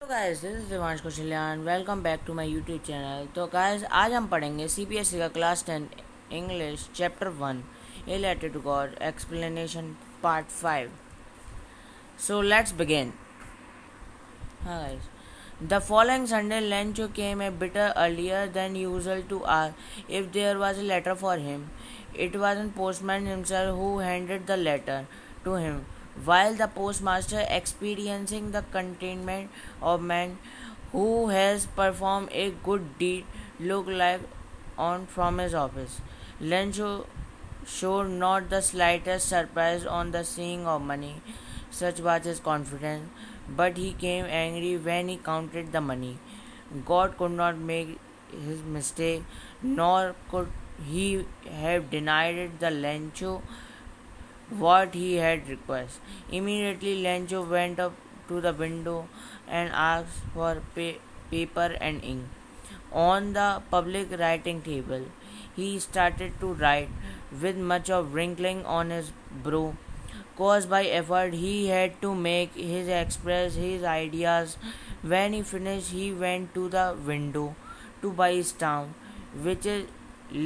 Guys this is Divansh Kaushalyan welcome back to my YouTube channel. तो guys आज हम पढ़ेंगे सीबीएसई का class 10 English chapter 1 a letter to God explanation part 5। So let's begin. हाँ guys, the following Sunday, Lencho came a bit earlier than usual to ask if there was a letter for him. It was the postman himself who handed the letter to him, while the postmaster, experiencing the contentment of man who has performed a good deed, looked like on from his office. Lencho showed not the slightest surprise on the seeing of money. Such was his confidence, but he came angry when he counted the money. God could not make his mistake, nor could he have denied the Lencho what he had requested. Immediately, Lencho went up to the window and asked for paper and ink. On the public writing table, he started to write with much of wrinkling on his brow, caused by effort he had to make his express his ideas. When he finished, he went to the window to buy his stamp, which is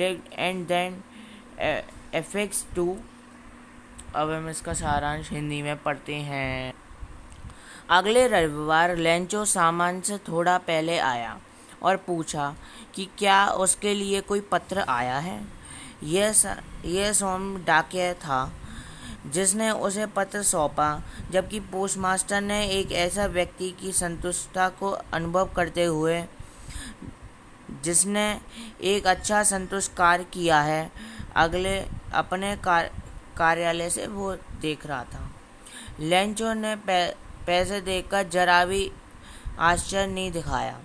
licked and then affixed to। अब हम इसका सारांश हिंदी में पढ़ते हैं। अगले रविवार Lencho सामान से थोड़ा पहले आया और पूछा कि क्या उसके लिए कोई पत्र आया है। यह सोम डाकिया था जिसने उसे पत्र सौंपा, जबकि पोस्टमास्टर ने एक ऐसा व्यक्ति की संतुष्टता को अनुभव करते हुए जिसने एक अच्छा संतुष्ट कार्य किया है, अगले अपने कार्यालय से वो देख रहा था। लेंचो ने पैसे देखकर जरा भी आश्चर्य नहीं दिखाया।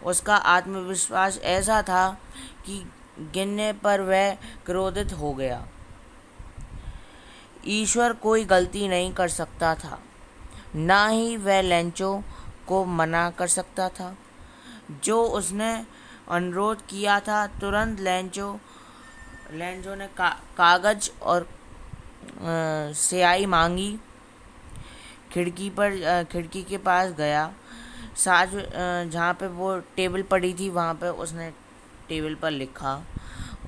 उसका आत्मविश्वास ऐसा था कि गिनने पर वह क्रोधित हो गया। ईश्वर कोई गलती नहीं कर सकता था, ना ही वह लेंचो को मना कर सकता था। जो उसने अनुरोध किया था, तुरंत लेंचो ने कागज और स्याही मांगी। खिड़की के पास गया। साथ जहाँ पे वो टेबल पड़ी थी वहाँ पे उसने टेबल पर लिखा।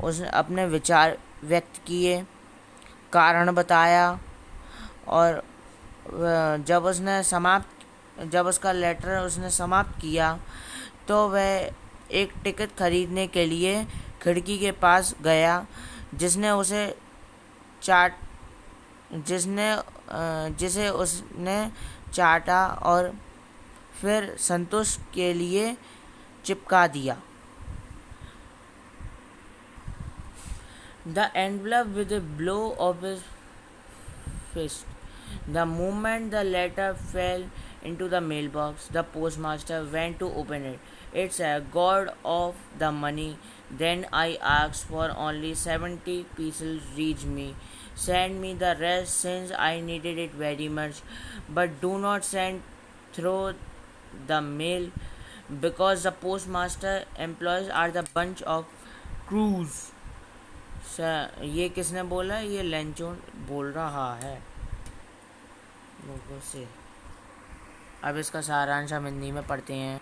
उसने अपने विचार व्यक्त किए, कारण बताया, और जब उसका लेटर उसने समाप्त किया तो वह एक टिकट खरीदने के लिए खिड़की के पास गया, जिसे उसने चाटा और फिर संतोष के लिए चिपका दिया। The envelope with a blow of his fist. The moment the letter fell into the mailbox, the postmaster went to open it. It's a god of the money. Then I asked for only 70 pieces. Reach me. Send me the rest since I needed it very much. But do not send through the mail because the postmaster employees are the bunch of crews. ये किसने बोला? ये Lencho बोल रहा है लोगों से। अब इसका सारांश हम हिंदी में पढ़ते हैं।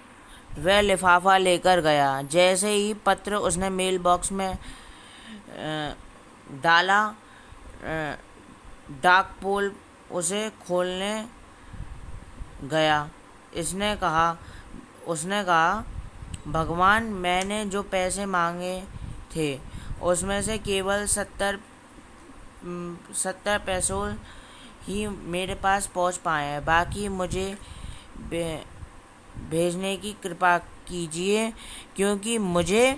वह लिफाफा लेकर गया। जैसे ही पत्र उसने मेल बॉक्स में डाला, डाक पोल उसे खोलने गया। उसने कहा, भगवान, मैंने जो पैसे मांगे थे उसमें से केवल 70 पैसों ही मेरे पास पहुंच पाए हैं। बाकी मुझे भेजने की कृपा कीजिए, क्योंकि मुझे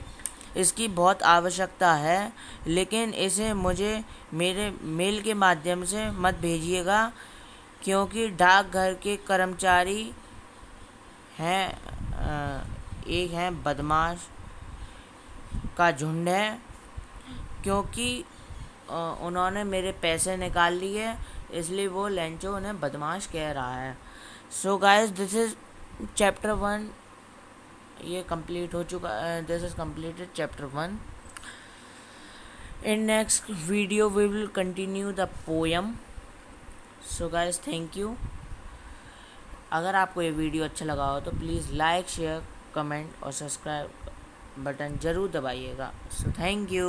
इसकी बहुत आवश्यकता है, लेकिन इसे मुझे मेरे मेल के माध्यम से मत भेजिएगा, क्योंकि डाकघर के कर्मचारी एक बदमाश का झुंड है, क्योंकि उन्होंने मेरे पैसे निकाल लिए, इसलिए वो लेंचो उन्हें बदमाश कह रहा है। So guys, this is chapter 1। ये कंप्लीट हो चुका है। This is completed chapter 1। In next video we will continue the poem. So guys, thank you. अगर आपको ये वीडियो अच्छा लगा हो तो प्लीज़ लाइक, शेयर, कमेंट और सब्सक्राइब बटन ज़रूर दबाइएगा। So thank you.